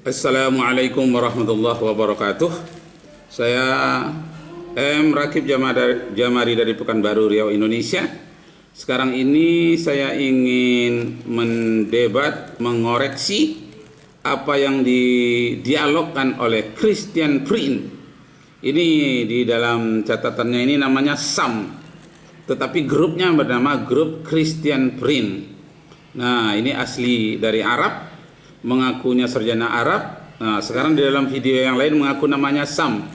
Assalamualaikum warahmatullahi wabarakatuh. Saya Rakib Jamari dari Pekanbaru Riau, Indonesia. Sekarang ini saya ingin mendebat, mengoreksi apa yang didialogkan oleh Christian Prince. Ini di dalam catatannya ini namanya SAM, tetapi grupnya bernama Grup Christian Prince. Nah, ini asli dari Arab, mengakunya sarjana Arab. Nah, sekarang di dalam video yang lain mengaku namanya Sam,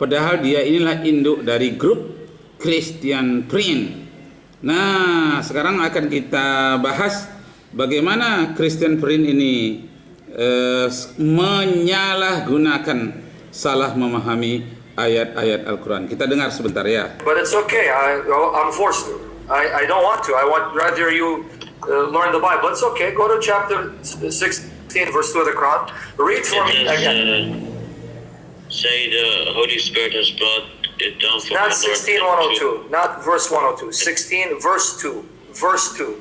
padahal dia inilah induk dari grup Christian Prince. Nah, sekarang akan kita bahas bagaimana Christian Prince ini menyalahgunakan, salah memahami ayat-ayat Al-Quran. Kita dengar sebentar ya. But it's okay. I'm forced to. I don't want to. I want rather you learn the Bible. It's okay. Go to chapter 16. Verse 2 of the Quran. Read for me again. Say the Holy Spirit has brought it down from not 16:102, not verse 102. 16 verse 2. Verse 2.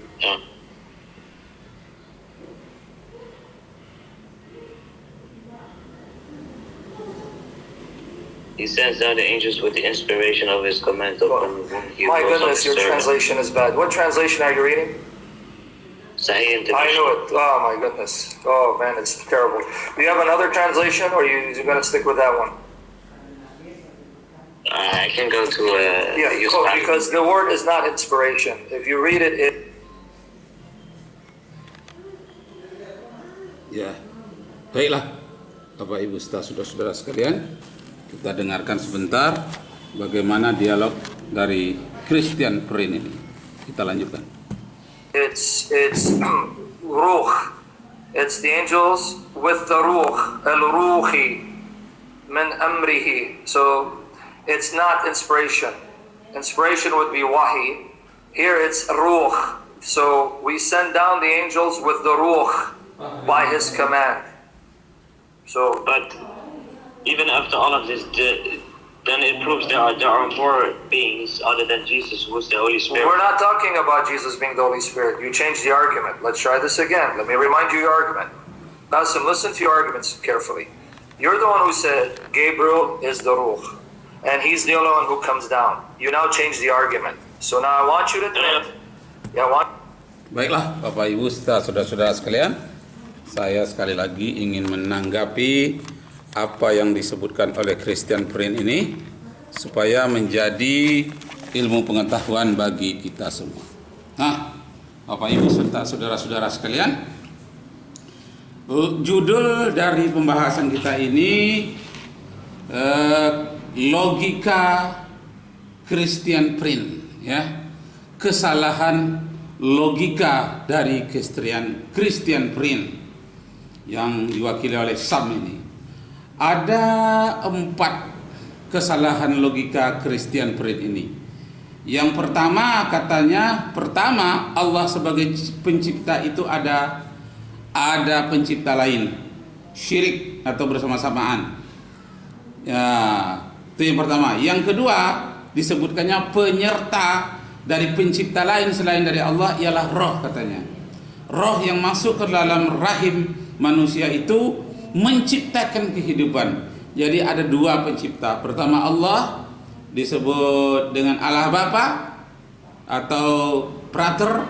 He sends down the angels with the inspiration of his command upon whom he My wills of goodness, his your servant. translation is bad. What translation are you reading? Sahih I know it. Oh my goodness. Oh man, it's terrible. Do you have another translation, or you're going to stick with that one? I can go to Yeah, because the word is not inspiration. If you read it, Ya, baiklah Bapak Ibu saudara-saudara sekalian, kita dengarkan sebentar bagaimana dialog dari Christian Prince ini. Kita lanjutkan. It's ruh. It's the angels with the ruh, al-ruhi min amrihi. So it's not inspiration. Inspiration would be wahi. Here it's ruh. So we send down the angels with the ruh by his command. So, but even after all of this, then it proves there are more beings other than Jesus, who's the Holy Spirit. we're not talking about Jesus being the Holy Spirit. You changed the argument. Let's try this again. Let me remind you your argument. Qasim, listen to your arguments carefully. You're the one who said Gabriel is the Ruh, and he's the only one who comes down. You now change the argument. So now I want you to admit. Baiklah Bapak Ibu saudara-saudara sekalian, saya sekali lagi ingin menanggapi apa yang disebutkan oleh Christian Prince ini supaya menjadi ilmu pengetahuan bagi kita semua. Nah, Bapak Ibu serta saudara-saudara sekalian, judul dari pembahasan kita ini logika Christian Prince, ya, kesalahan logika dari Christian Prince yang diwakili oleh Sam ini. Ada 4 kesalahan logika Christian Prince ini. Yang pertama, katanya, Allah sebagai pencipta itu ada pencipta lain, syirik atau bersama-samaan. Ya, itu yang pertama. Yang kedua, disebutkannya penyerta dari pencipta lain selain dari Allah ialah roh, katanya. Roh yang masuk ke dalam rahim manusia itu menciptakan kehidupan. Jadi ada 2 pencipta. Pertama Allah, disebut dengan Allah Bapa atau Prater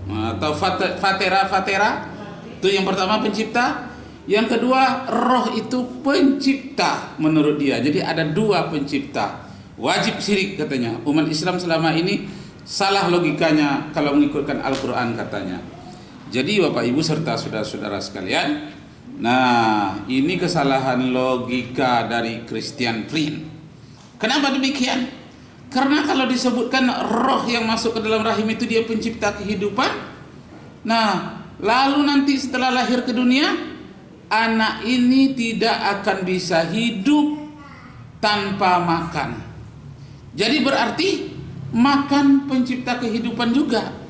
atau Fatera. Itu yang pertama, pencipta. Yang kedua, roh itu pencipta menurut dia. Jadi ada 2 pencipta. Wajib syirik, katanya. Umat Islam selama ini salah logikanya kalau mengikutkan Al-Quran, katanya. Jadi Bapak Ibu serta saudara-saudara sekalian, nah, ini kesalahan logika dari Christian Prince. Kenapa demikian? Karena kalau disebutkan roh yang masuk ke dalam rahim itu dia pencipta kehidupan, nah, lalu nanti setelah lahir ke dunia, anak ini tidak akan bisa hidup tanpa makan. Jadi berarti makan pencipta kehidupan juga.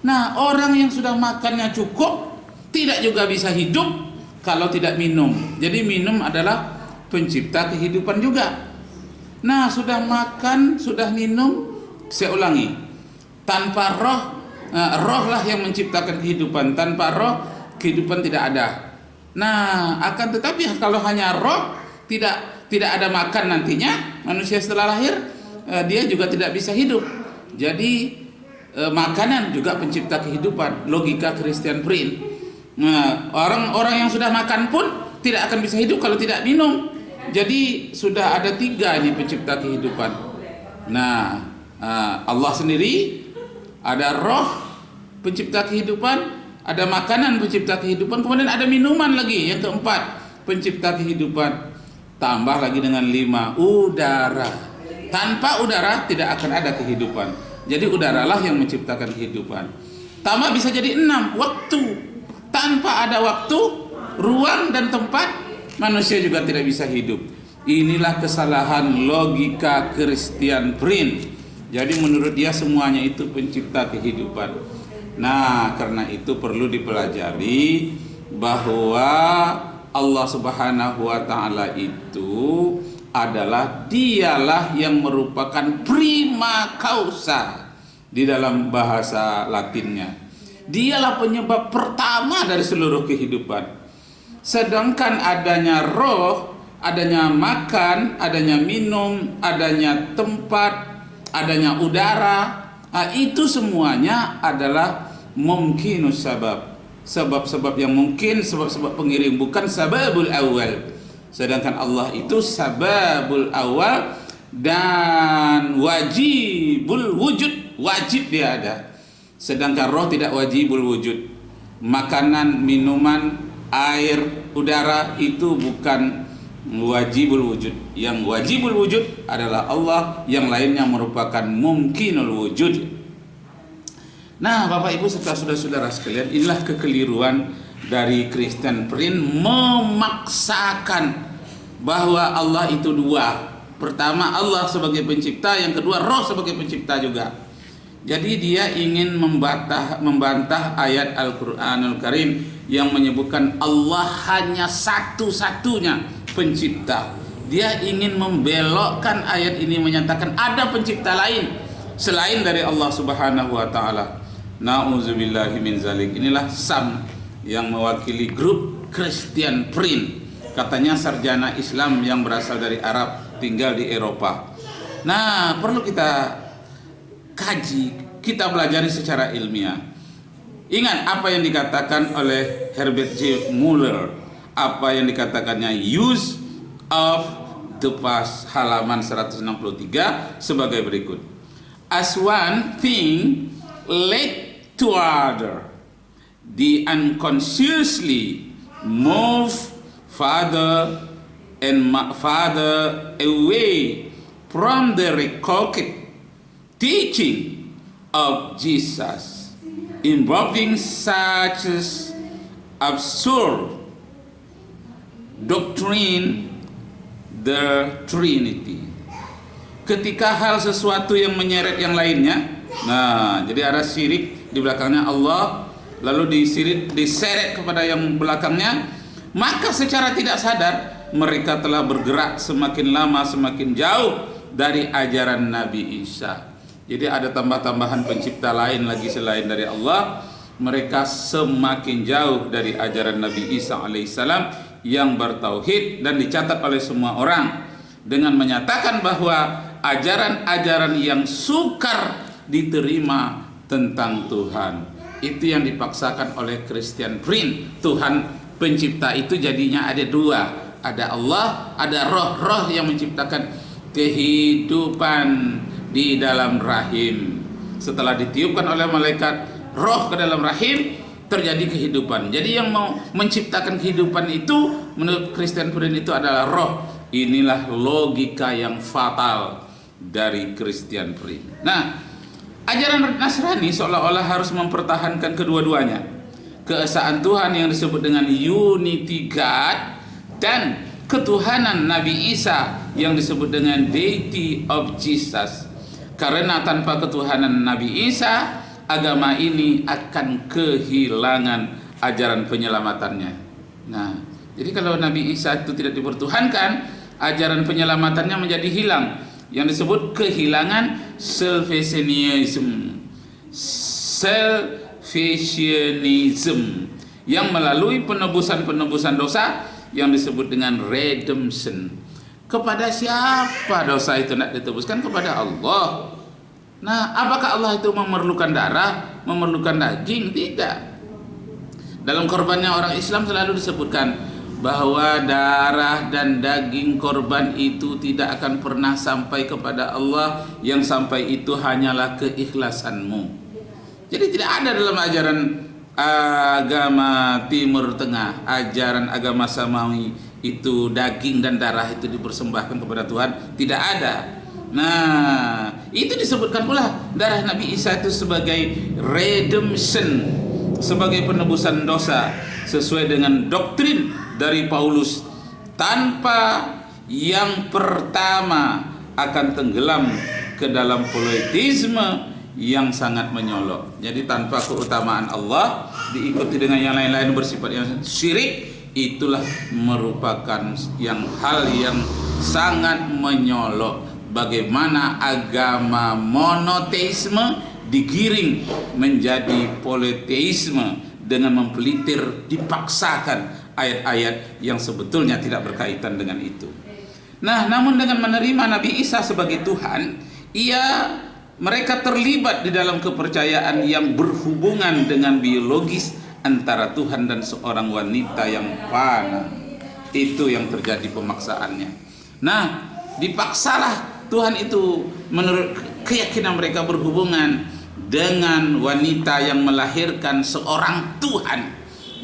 Nah, orang yang sudah makannya cukup tidak juga bisa hidup kalau tidak minum. Jadi minum adalah pencipta kehidupan juga. Nah, sudah makan, sudah minum, saya ulangi, tanpa roh, roh lah yang menciptakan kehidupan. Tanpa roh, kehidupan tidak ada. Nah, akan tetapi kalau hanya roh, tidak ada makan nantinya, manusia setelah lahir dia juga tidak bisa hidup. Jadi makanan juga pencipta kehidupan, logika Christian Prince. Nah, orang-orang yang sudah makan pun tidak akan bisa hidup kalau tidak minum. Jadi sudah ada 3 nih pencipta kehidupan. Nah, Allah sendiri, ada roh pencipta kehidupan, ada makanan pencipta kehidupan, kemudian ada minuman lagi yang keempat pencipta kehidupan. Tambah lagi dengan 5, udara. Tanpa udara tidak akan ada kehidupan. Jadi udaralah yang menciptakan kehidupan. Tambah bisa jadi 6, waktu. Tanpa ada waktu, ruang dan tempat, manusia juga tidak bisa hidup. Inilah kesalahan logika Christian Prince. Jadi menurut dia semuanya itu pencipta kehidupan. Nah, karena itu perlu dipelajari bahwa Allah Subhanahu wa taala itu adalah dialah yang merupakan prima causa di dalam bahasa Latinnya. Dialah penyebab pertama dari seluruh kehidupan. Sedangkan adanya roh, adanya makan, adanya minum, adanya tempat, adanya udara, itu semuanya adalah mungkinus sabab, sebab-sebab yang mungkin, sebab-sebab pengiring, bukan sababul awal. Sedangkan Allah itu sababul awal dan wajibul wujud, wajib dia ada. Sedangkan roh tidak wajibul wujud. Makanan, minuman, air, udara itu bukan wajibul wujud. Yang wajibul wujud adalah Allah, yang lainnya merupakan mungkinul wujud. Nah, Bapak Ibu serta saudara-saudara sekalian, inilah kekeliruan dari Christian Prince memaksakan bahwa Allah itu 2. Pertama Allah sebagai pencipta, yang kedua roh sebagai pencipta juga. Jadi dia ingin membantah ayat Al-Qur'anul Karim yang menyebutkan Allah hanya satu-satunya pencipta. Dia ingin membelokkan ayat ini, menyatakan ada pencipta lain selain dari Allah Subhanahu wa taala. Nauzubillahi min zalik. Inilah Sam yang mewakili grup Christian Prince. Katanya sarjana Islam yang berasal dari Arab, tinggal di Eropa. Nah, perlu kita kaji, kita pelajari secara ilmiah. Ingat apa yang dikatakan oleh Herbert J. Muller, apa yang dikatakannya use of the past, halaman 163 sebagai berikut. As one thing led to other, the unconsciously move farther and farther away from the recorded teaching of Jesus, involving such absurd doctrine, the Trinity. Ketika hal sesuatu yang menyeret yang lainnya, nah, jadi ada syirik di belakangnya Allah, lalu diseret kepada yang belakangnya, maka secara tidak sadar mereka telah bergerak semakin lama semakin jauh dari ajaran Nabi Isa. Jadi ada tambah-tambahan pencipta lain lagi selain dari Allah. Mereka semakin jauh dari ajaran Nabi Isa alaihissalam yang bertauhid dan dicatat oleh semua orang dengan menyatakan bahwa ajaran-ajaran yang sukar diterima tentang Tuhan. Itu yang dipaksakan oleh Christian Prince. Tuhan pencipta itu jadinya ada 2. Ada Allah, ada roh-roh yang menciptakan kehidupan di dalam rahim. Setelah ditiupkan oleh malaikat roh ke dalam rahim, terjadi kehidupan. Jadi yang mau menciptakan kehidupan itu menurut Christian Prince itu adalah roh. Inilah logika yang fatal dari Christian Prince. Nah, ajaran Nasrani seolah-olah harus mempertahankan kedua-duanya. Keesaan Tuhan yang disebut dengan Unity God dan ketuhanan Nabi Isa yang disebut dengan Deity of Jesus. Karena tanpa ketuhanan Nabi Isa, agama ini akan kehilangan ajaran penyelamatannya. Nah, jadi kalau Nabi Isa itu tidak dipertuhankan, ajaran penyelamatannya menjadi hilang, yang disebut kehilangan salvationism. yang melalui penebusan-penebusan dosa yang disebut dengan redemption. Kepada siapa dosa itu nak ditebuskan? Kepada Allah. Nah, apakah Allah itu memerlukan darah, memerlukan daging? Tidak. Dalam korbannya orang Islam selalu disebutkan bahwa darah dan daging korban itu tidak akan pernah sampai kepada Allah. Yang sampai itu hanyalah keikhlasanmu. Jadi tidak ada dalam ajaran agama Timur Tengah, ajaran agama Samawi itu daging dan darah itu dipersembahkan kepada Tuhan. Tidak ada. Nah, itu disebutkan pula darah Nabi Isa itu sebagai redemption, sebagai penebusan dosa, sesuai dengan doktrin dari Paulus. Tanpa yang pertama akan tenggelam ke dalam politisme yang sangat menyolok. Jadi tanpa keutamaan Allah diikuti dengan yang lain-lain bersifat yang syirik, itulah merupakan hal yang sangat menyolok. Bagaimana agama monoteisme digiring menjadi politeisme dengan mempelitir, dipaksakan ayat-ayat yang sebetulnya tidak berkaitan dengan itu. Nah, namun dengan menerima Nabi Isa sebagai Tuhan, mereka terlibat di dalam kepercayaan yang berhubungan dengan biologis antara Tuhan dan seorang wanita yang fana. Itu yang terjadi pemaksaannya. Nah, dipaksalah Tuhan itu menurut keyakinan mereka berhubungan dengan wanita yang melahirkan seorang Tuhan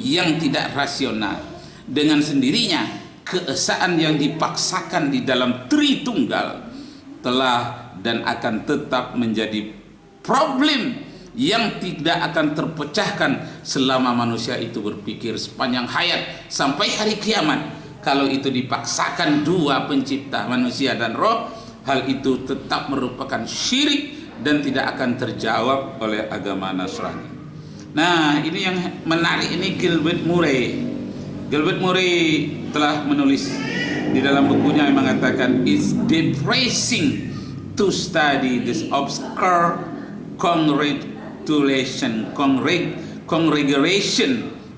yang tidak rasional. Dengan sendirinya keesaan yang dipaksakan di dalam Tritunggal telah dan akan tetap menjadi problem yang tidak akan terpecahkan selama manusia itu berpikir sepanjang hayat sampai hari kiamat. Kalau itu dipaksakan dua pencipta, manusia dan roh, hal itu tetap merupakan syirik dan tidak akan terjawab oleh agama Nasrani. Nah, ini yang menarik, ini Gilbert Murray. Gilbert Murray telah menulis di dalam bukunya yang mengatakan it's depressing to study this obscure congregation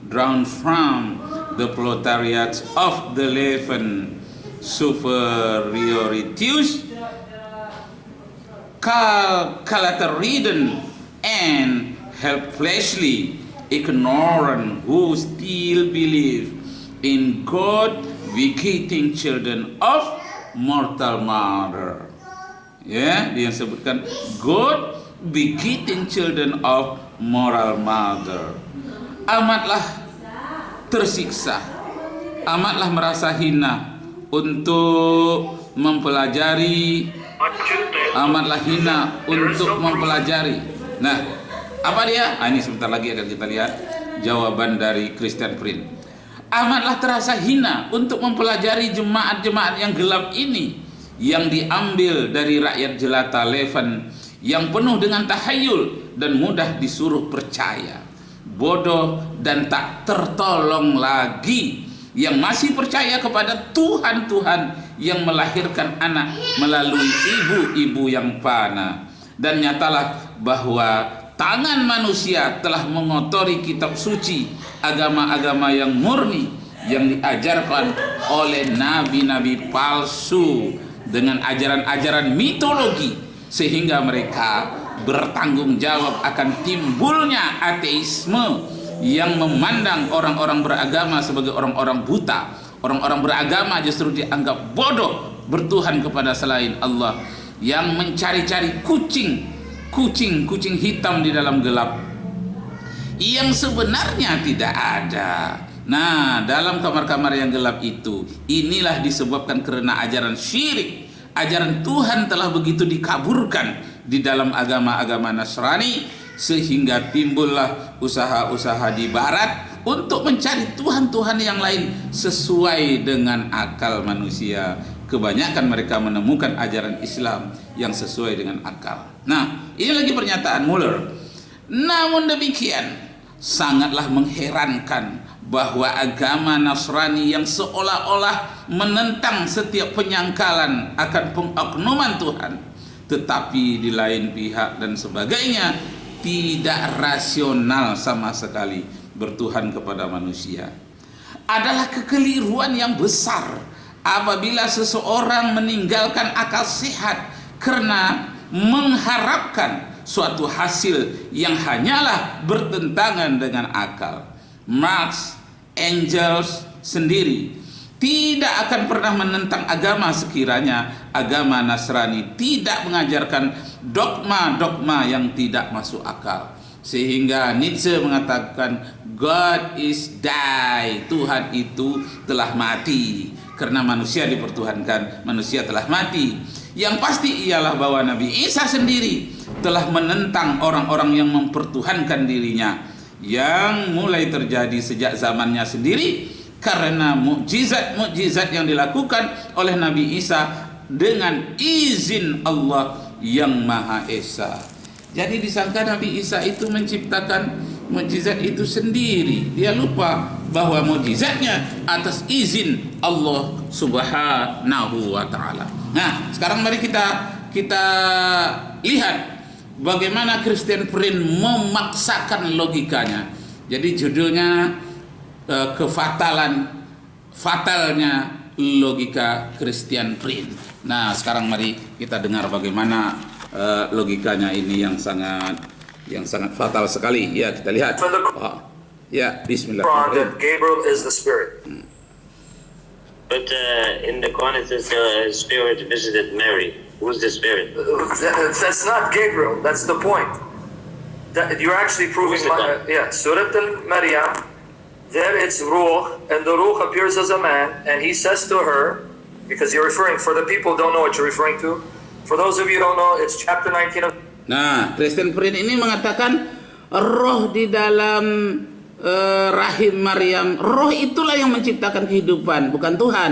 drawn from the proletariat of the Levant superiorities, calculator-ridden and helplessly ignorant, who still believe in God begetting children of mortal mother. Ya, dia sebutkan God begetting children of moral mother. Amatlah tersiksa, amatlah merasa hina untuk mempelajari, amatlah hina untuk mempelajari. Nah, apa dia? Ini sebentar lagi akan kita lihat jawaban dari Christian Prince. Amatlah terasa hina untuk mempelajari jemaat-jemaat yang gelap ini, yang diambil dari rakyat jelata Levant yang penuh dengan tahayul dan mudah disuruh percaya, bodoh dan tak tertolong lagi, yang masih percaya kepada Tuhan-Tuhan yang melahirkan anak melalui ibu-ibu yang fana. Dan nyatalah bahwa tangan manusia telah mengotori kitab suci, agama-agama yang murni yang diajarkan oleh nabi-nabi palsu dengan ajaran-ajaran mitologi, sehingga mereka bertanggung jawab akan timbulnya ateisme yang memandang orang-orang beragama sebagai orang-orang buta. Orang-orang beragama justru dianggap bodoh, bertuhan kepada selain Allah, yang mencari-cari kucing hitam di dalam gelap yang sebenarnya tidak ada. Nah, dalam kamar-kamar yang gelap itu, inilah disebabkan karena ajaran syirik. Ajaran Tuhan telah begitu dikaburkan di dalam agama-agama Nasrani, sehingga timbullah usaha-usaha di barat untuk mencari Tuhan-Tuhan yang lain sesuai dengan akal manusia. Kebanyakan mereka menemukan ajaran Islam yang sesuai dengan akal. Nah, ini lagi pernyataan Muller. Namun demikian, sangatlah mengherankan bahwa agama Nasrani yang seolah-olah menentang setiap penyangkalan akan pengoknuman Tuhan, tetapi di lain pihak dan sebagainya tidak rasional sama sekali, bertuhan kepada manusia. Adalah kekeliruan yang besar apabila seseorang meninggalkan akal sehat karena mengharapkan suatu hasil yang hanyalah bertentangan dengan akal. Marx, Engels sendiri tidak akan pernah menentang agama sekiranya agama Nasrani tidak mengajarkan dogma-dogma yang tidak masuk akal. Sehingga Nietzsche mengatakan God is die, Tuhan itu telah mati. Karena manusia dipertuhankan, manusia telah mati. Yang pasti ialah bahwa Nabi Isa sendiri telah menentang orang-orang yang mempertuhankan dirinya, yang mulai terjadi sejak zamannya sendiri, karena mukjizat-mukjizat yang dilakukan oleh Nabi Isa dengan izin Allah yang Maha Esa. Jadi disangka Nabi Isa itu menciptakan mukjizat itu sendiri. Dia lupa bahwa mukjizatnya atas izin Allah Subhanahu wa taala. Nah, sekarang mari kita lihat bagaimana Christian Prince memaksakan logikanya. Jadi judulnya fatalnya logika Christian Prince. Nah, sekarang mari kita dengar bagaimana logikanya ini yang sangat fatal sekali. Ya, kita lihat. Ya, bismillah. That Gabriel is the spirit. But in the Quran it says the spirit visited Mary. Who's the spirit? That's not Gabriel. That's the point. That you're actually proving. Surah Al-Maryam. There it's Ruh, and the Ruh appears as a man, and he says to her, because you're referring, for the people who don't know what you're referring to, for those of you who don't know, it's chapter 19 of... Nah, Christian Prince ini mengatakan roh di dalam rahim Maryam, roh itulah yang menciptakan kehidupan, bukan Tuhan.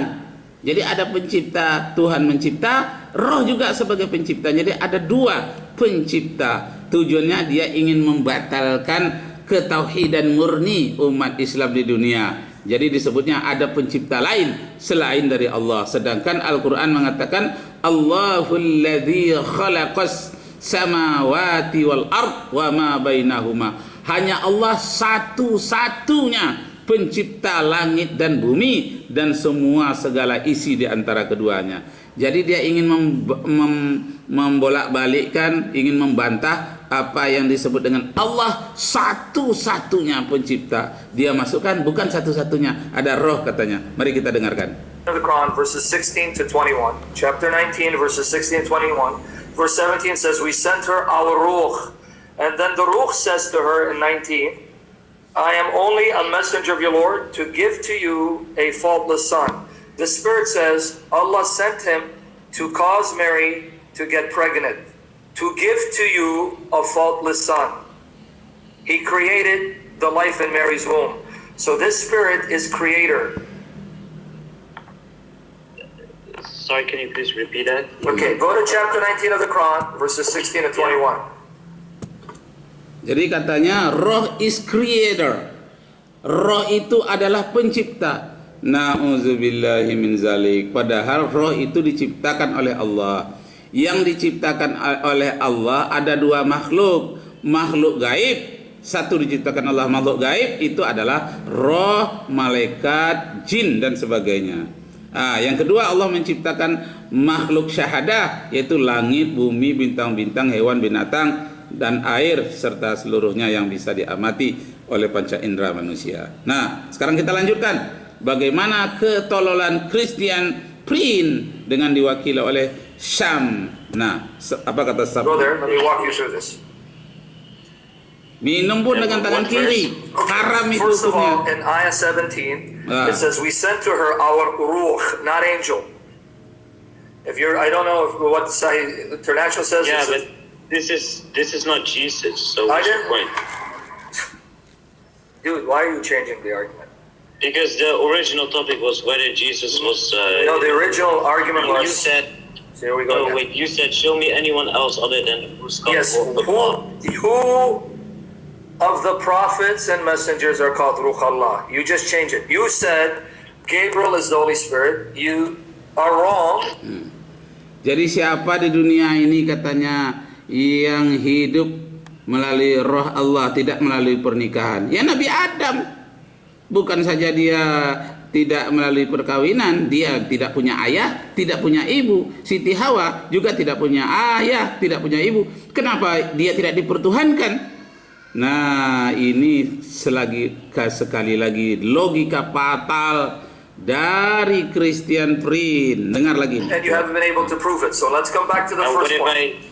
Jadi ada pencipta, Tuhan mencipta, roh juga sebagai pencipta. Jadi ada dua pencipta. Tujuannya dia ingin membatalkan ketauhidan murni umat Islam di dunia. Jadi disebutnya ada pencipta lain selain dari Allah. Sedangkan Al-Quran mengatakan Allahul ladzi khalaqas samawati wal ard wa ma bainahuma. Hanya Allah satu-satunya pencipta langit dan bumi dan semua segala isi di antara keduanya. Jadi dia ingin membolak-balikkan, ingin membantah apa yang disebut dengan Allah satu-satunya pencipta. Dia masukkan bukan satu-satunya, ada roh katanya. Mari kita dengarkan. The Quran, verses 16 to 21. Chapter 19, verses 16 to 21. Verse 17 says, we sent her our ruh. And then the ruh says to her in 19, I am only a messenger of your Lord to give to you a faultless son. The Spirit says Allah sent him to cause Mary to get pregnant, to give to you a faultless son. He created the life in Mary's womb. So this Spirit is creator. Sorry, can you please repeat that? Okay, go to chapter 19 of the Quran, verses 16 to 21. Jadi katanya roh is creator. Roh itu adalah pencipta. Na'udzubillahi min zalik. Padahal roh itu diciptakan oleh Allah. Yang diciptakan oleh Allah ada dua makhluk. Makhluk gaib. Satu diciptakan Allah makhluk gaib, itu adalah roh, malaikat, jin dan sebagainya. Yang kedua Allah menciptakan makhluk syahadah, yaitu langit, bumi, bintang-bintang, hewan, binatang dan air serta seluruhnya yang bisa diamati oleh panca indera manusia. Nah, sekarang kita lanjutkan bagaimana ketololan Christian Prince dengan diwakili oleh Syam. Nah, apa kata Syam? Go there, let me walk you through this. Minum pun dengan tangan kiri, haram itu First of all, hukumnya. in ayah 17, it says, we sent to her our ruh, not angel. If you're, I don't know what the international says. Yeah, but this is not Jesus, so what's your point? Dude, why are you changing the argument? Because the original topic was whether Jesus was... No, the original argument was... You said... So here we go. No, wait, you said, show me anyone else other than who's called Yes, Allah. who of the prophets and messengers are called Ruh Allah? You just changed it. You said Gabriel is the Holy Spirit. You are wrong. Jadi siapa di dunia ini katanya yang hidup melalui roh Allah, tidak melalui pernikahan. Ya Nabi Adam, bukan saja dia tidak melalui perkawinan, dia tidak punya ayah, tidak punya ibu. Siti Hawa juga tidak punya ayah, tidak punya ibu. Kenapa dia tidak dipertuhankan? Nah, ini sekali lagi logika fatal dari Christian Prince. Dengar lagi. And you haven't been able to prove it. So let's come back to the Now, first point.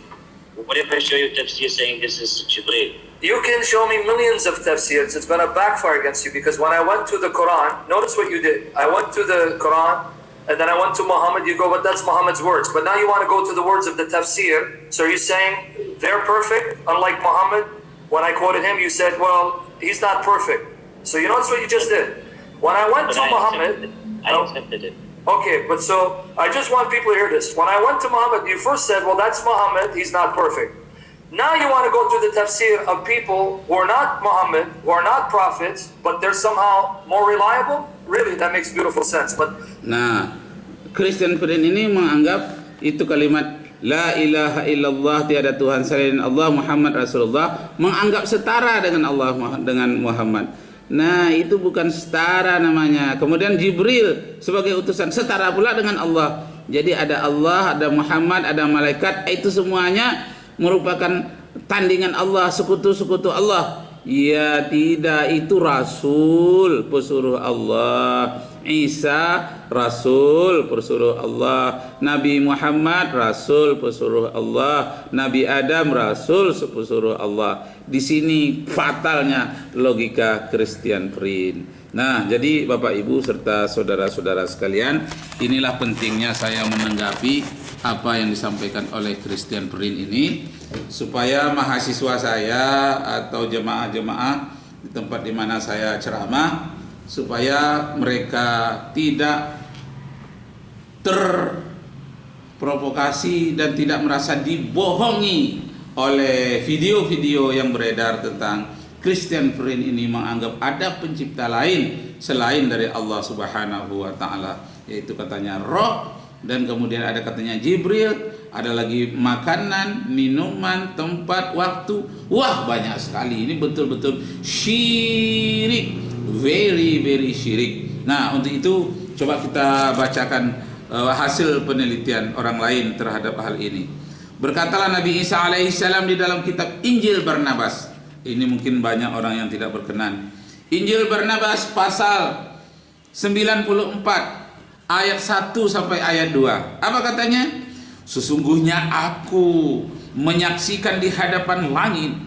what if I show you tafsir saying this is Jibreel? You can show me millions of tafsirs. It's going to backfire against you because when I went to the Quran, notice what you did. I went to the Quran and then I went to Muhammad. You go, but that's Muhammad's words. But now you want to go to the words of the tafsir. So are you saying they're perfect, unlike Muhammad? When I quoted him, you said, well, he's not perfect. So you notice what you just did. When I went to Muhammad, I accepted it. okay, but so I just want people to hear this. When I went to Muhammad, you first said, well, that's Muhammad, he's not perfect. Now you want to go to the tafsir of people who are not Muhammad, who are not prophets, but they're somehow more reliable? Really, that makes beautiful sense. But Nah, Christian Prince ini menganggap itu kalimat La ilaha illallah, tiada Tuhan selain Allah, Muhammad Rasulullah, menganggap setara dengan Allah, dengan Muhammad. Nah, itu bukan setara namanya. Kemudian Jibril sebagai utusan setara pula dengan Allah. Jadi ada Allah, ada Muhammad, ada malaikat, itu semuanya merupakan tandingan Allah, sekutu-sekutu Allah. Ya tidak, itu Rasul pesuruh Allah. Isa Rasul pesuruh Allah. Nabi Muhammad Rasul pesuruh Allah. Nabi Adam Rasul pesuruh Allah. Di sini fatalnya logika Christian Prince. Nah, jadi Bapak Ibu serta saudara-saudara sekalian, inilah pentingnya saya menanggapi apa yang disampaikan oleh Christian Prince ini, supaya mahasiswa saya atau jemaah-jemaah di tempat di mana saya ceramah, supaya mereka tidak terprovokasi dan tidak merasa dibohongi oleh video-video yang beredar tentang Christian Prince ini menganggap ada pencipta lain selain dari Allah Subhanahu wa taala, yaitu katanya roh, dan kemudian ada katanya Jibril, ada lagi makanan, minuman, tempat, waktu. Wah, banyak sekali. Ini betul-betul syirik, very syirik. Nah, untuk itu coba kita bacakan hasil penelitian orang lain terhadap hal ini. Berkatalah Nabi Isa alaihissalam di dalam kitab Injil Barnabas. Ini mungkin banyak orang yang tidak berkenan. Injil Barnabas pasal 94 ayat 1 sampai ayat 2. Apa katanya? Sesungguhnya aku menyaksikan di hadapan langit,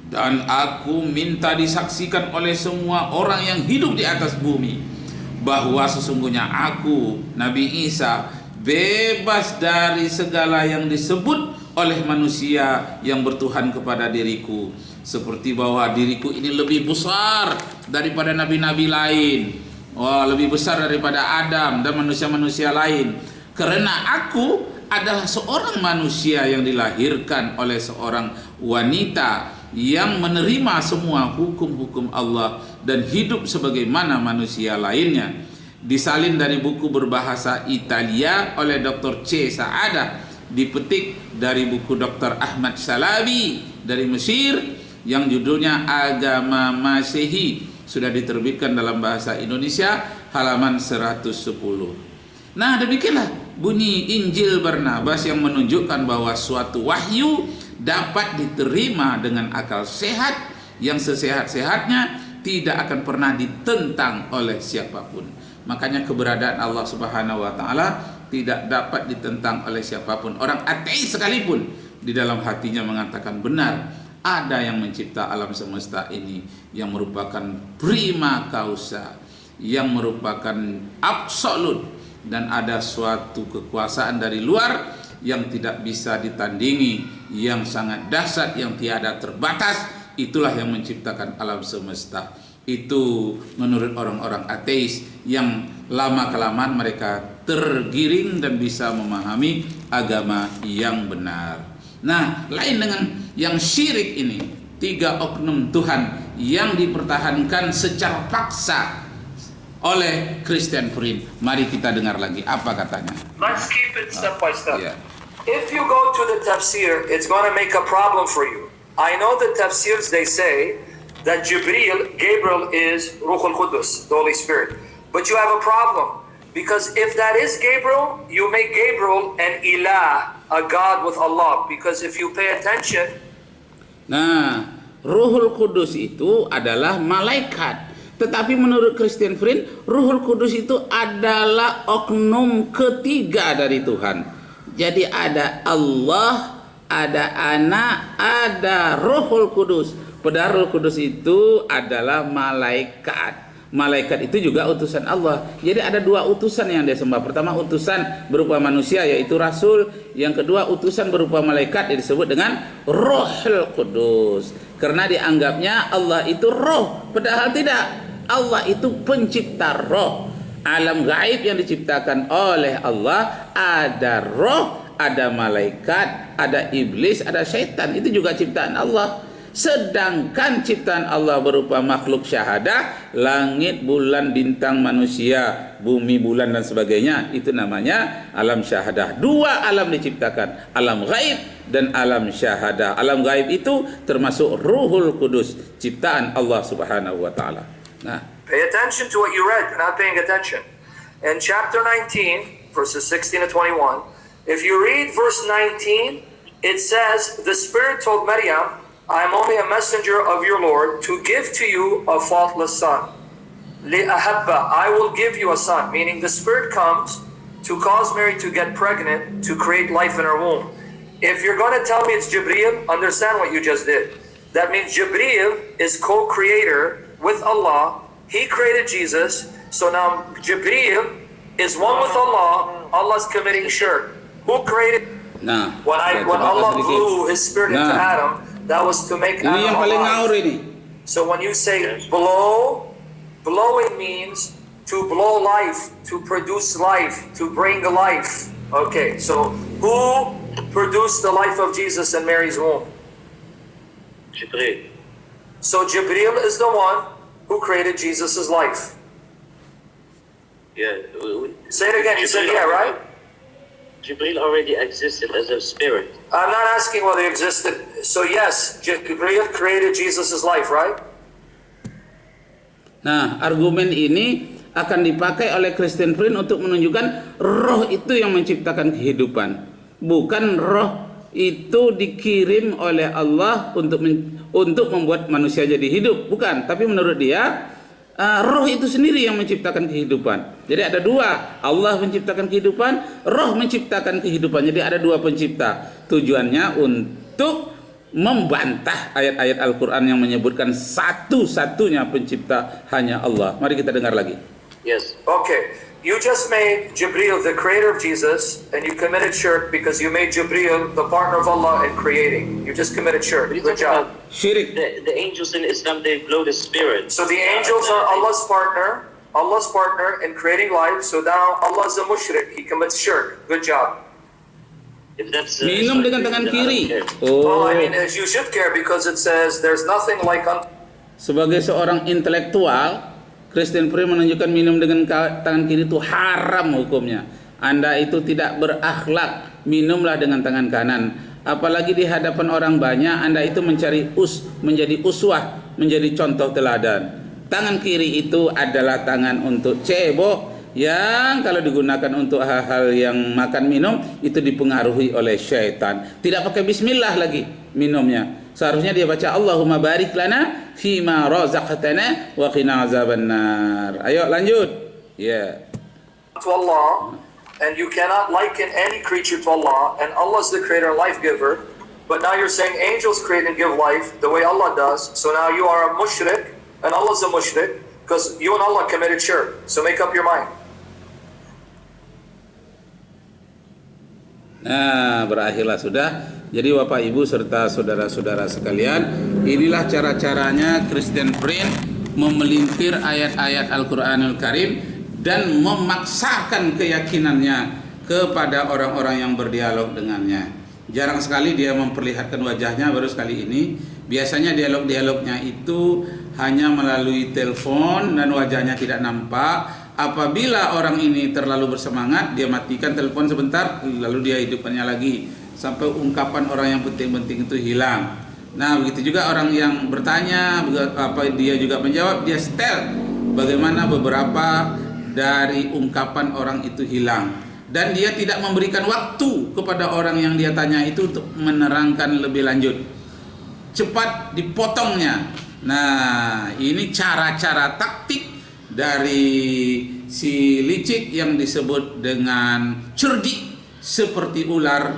dan aku minta disaksikan oleh semua orang yang hidup di atas bumi, bahwa sesungguhnya aku, Nabi Isa, bebas dari segala yang disebut oleh manusia yang bertuhan kepada diriku, seperti bahwa diriku ini lebih besar daripada nabi-nabi lain. Wah, lebih besar daripada Adam dan manusia-manusia lain, karena aku adalah seorang manusia yang dilahirkan oleh seorang wanita yang menerima semua hukum-hukum Allah dan hidup sebagaimana manusia lainnya. Disalin dari buku berbahasa Italia oleh Dr. C. Saadah, dipetik dari buku Dr. Ahmad Salabi dari Mesir yang judulnya Agama Masehi, sudah diterbitkan dalam bahasa Indonesia, halaman 110. Nah, demikianlah bunyi Injil Barnabas yang menunjukkan bahwa suatu wahyu dapat diterima dengan akal sehat yang sesehat-sehatnya, tidak akan pernah ditentang oleh siapapun. Makanya keberadaan Allah Subhanahu wa taala tidak dapat ditentang oleh siapapun. Orang ateis sekalipun di dalam hatinya mengatakan benar ada yang mencipta alam semesta ini, yang merupakan prima causa, yang merupakan absolut, dan ada suatu kekuasaan dari luar yang tidak bisa ditandingi, yang sangat dahsyat, yang tiada terbatas. Itulah yang menciptakan alam semesta. Itu menurut orang-orang ateis yang lama-kelamaan mereka tergiring dan bisa memahami agama yang benar. Nah, lain dengan yang syirik ini, 3 oknum Tuhan yang dipertahankan secara paksa oleh Christian Prince. Mari kita dengar lagi apa katanya. let's keep it step by step. Yeah. If you go to the tafsir, it's going to make a problem for you. I know the tafsirs, they say that Gabriel is Ruh al-Qudus, the Holy Spirit. But you have a problem. Because if that is Gabriel, you make Gabriel an ilah, a god with Allah. Because if you pay attention, nah, Ruhul Kudus itu adalah malaikat. Tetapi menurut Christian Friend, Ruhul Kudus itu adalah oknum ketiga dari Tuhan. Jadi ada Allah, ada Anak, ada Ruhul Kudus. Padahal Ruhul Kudus itu adalah malaikat. Malaikat itu juga utusan Allah. Jadi ada dua utusan yang dia sembah. Pertama utusan berupa manusia yaitu Rasul. Yang kedua utusan berupa malaikat yang disebut dengan Ruhul Kudus. Karena dianggapnya Allah itu roh. Padahal tidak. Allah itu pencipta roh. Alam gaib yang diciptakan oleh Allah ada roh, ada malaikat, ada iblis, ada syaitan. Itu juga ciptaan Allah. Sedangkan ciptaan Allah berupa makhluk syahadah, langit, bulan, bintang, manusia, bumi, bulan dan sebagainya, itu namanya alam syahadah. Dua alam diciptakan, alam gaib dan alam syahadah. Alam gaib itu termasuk Ruhul Kudus, ciptaan Allah Subhanahu wa taala. Nah, pay attention to what you read. You're not paying attention. In chapter 19, verses 16 to 21, if you read verse 19, it says, the Spirit told Maryam, I am only a messenger of your Lord to give to you a faultless son. Li'ahabba, I will give you a son. Meaning the Spirit comes to cause Mary to get pregnant, to create life in her womb. If you're going to tell me it's Jibreel, understand what you just did. That means Jibreel is co-creator with Allah. He created Jesus. So now Jibreel is one with Allah. Allah's committing shirk. Who created? nah, When Allah blew His Spirit into Adam, that was to make ini yang Adam paling alive. ngawur ini. So when you say blow, blowing means to blow life, to produce life, to bring life. Okay, so who produced the life of Jesus in Mary's womb? Jibreel. So Jibreel is the one who created Jesus' life. Yeah. Say it again. You said yeah, right? Jibreel already existed as a spirit. I'm not asking whether he existed. So yes, Jibreel created Jesus' life, right? Nah, argumen ini akan dipakai oleh Christian Friend untuk menunjukkan roh itu yang menciptakan kehidupan. Bukan roh itu dikirim oleh Allah untuk membuat manusia jadi hidup. Bukan, tapi menurut dia roh itu sendiri yang menciptakan kehidupan. Jadi ada dua, Allah menciptakan kehidupan, roh menciptakan kehidupan. Jadi ada dua pencipta. Tujuannya untuk membantah ayat-ayat Al-Quran yang menyebutkan satu-satunya pencipta hanya Allah. Mari kita dengar lagi. Yes. Okay, you just made Jibreel the creator of Jesus, and you committed shirk because you made Jibreel the partner of Allah in creating. You just committed shirk. Good job. Syirik. The angels in Islam, they blow the spirit. So the angels are Allah's partner in creating life. So now Allah is a mushrik. He commits shirk. Good job. If that's Minum dengan tangan kiri. Well, Oh, I mean, you should care because it says there's nothing like sebagai seorang intelektual, Christian Friend menunjukkan minum dengan tangan kiri itu haram hukumnya. Anda itu tidak berakhlak, minumlah dengan tangan kanan. Apalagi di hadapan orang banyak, Anda itu menjadi uswah, menjadi contoh teladan. Tangan kiri itu adalah tangan untuk cebok, yang kalau digunakan untuk hal-hal yang makan minum itu dipengaruhi oleh syaitan. Tidak pakai bismillah lagi minumnya. Seharusnya dia baca Allahumma barik lana fima razaqtana wa qina azabannar. Ayo lanjut. Ya. to Allah, and you cannot liken any creature to Allah, and Allah is the creator and life giver. But now you're saying angels create and give life the way Allah does. So now you are a mushrik, and Allah is a mushrik, because you and Allah committed shirk. So make up your mind. Nah, berakhirlah sudah. Jadi Bapak Ibu serta saudara-saudara sekalian, inilah cara-caranya Christian Friend memelintir ayat-ayat Al-Quranul Karim dan memaksakan keyakinannya kepada orang-orang yang berdialog dengannya. Jarang sekali dia memperlihatkan wajahnya, baru sekali ini. Biasanya dialog-dialognya itu hanya melalui telepon dan wajahnya tidak nampak. Apabila orang ini terlalu bersemangat, dia matikan telepon sebentar, lalu dia hidupkannya lagi sampai ungkapan orang yang penting-penting itu hilang. Nah, begitu juga orang yang bertanya, apa dia juga menjawab, dia setel bagaimana beberapa dari ungkapan orang itu hilang. Dan dia tidak memberikan waktu kepada orang yang dia tanya itu untuk menerangkan lebih lanjut. Cepat dipotongnya. Nah, ini cara-cara taktik dari si licik yang disebut dengan cerdik seperti ular,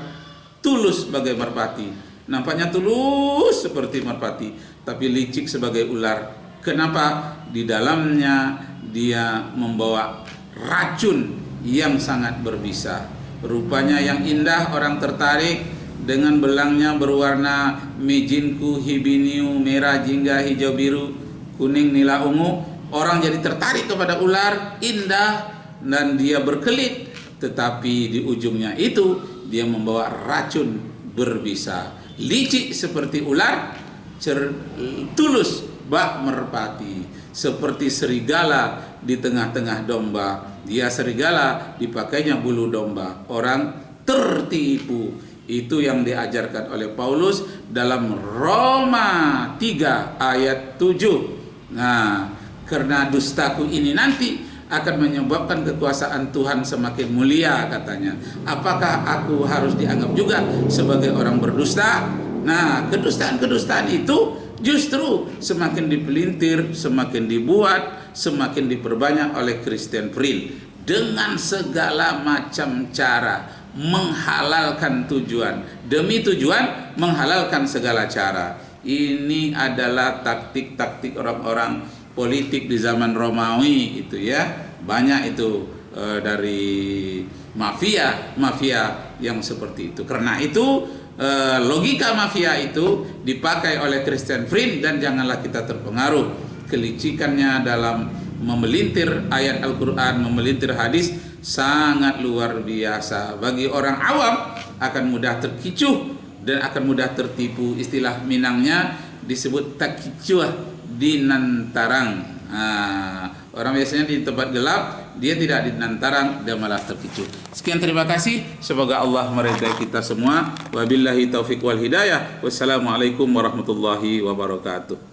tulus sebagai merpati. Nampaknya tulus seperti merpati, tapi licik sebagai ular. Kenapa? Di dalamnya dia membawa racun yang sangat berbisa. Rupanya yang indah, orang tertarik dengan belangnya berwarna mejinku, hibiniu, merah, jingga, hijau, biru, kuning, nila, ungu. Orang jadi tertarik kepada ular, indah, dan dia berkelit. Tetapi di ujungnya itu dia membawa racun berbisa. Licik seperti ular, tulus bak merpati, seperti serigala di tengah-tengah domba. Dia serigala, dipakainya bulu domba. Orang tertipu. Itu yang diajarkan oleh Paulus dalam Roma 3 ayat 7. Nah, karena dustaku ini nanti akan menyebabkan kekuasaan Tuhan semakin mulia, katanya. Apakah aku harus dianggap juga sebagai orang berdusta? Nah, kedustaan-kedustaan itu justru semakin dipelintir, semakin dibuat, semakin diperbanyak oleh Christian Prince dengan segala macam cara menghalalkan tujuan, demi tujuan menghalalkan segala cara. Ini adalah taktik-taktik orang-orang politik di zaman Romawi itu ya. Banyak itu dari mafia yang seperti itu. Karena itu logika mafia itu dipakai oleh Christian Prince, dan janganlah kita terpengaruh kelicikannya dalam memelintir ayat Al-Quran, memelintir hadis, sangat luar biasa. Bagi orang awam akan mudah terkicuh dan akan mudah tertipu. Istilah Minangnya disebut takicuah dinantarang. Orang biasanya di tempat gelap, dia tidak dinantarang, dia malah terkicuh. Sekian, terima kasih. Semoga Allah meridai kita semua. Wabillahi taufiq wal hidayah. Wassalamualaikum warahmatullahi wabarakatuh.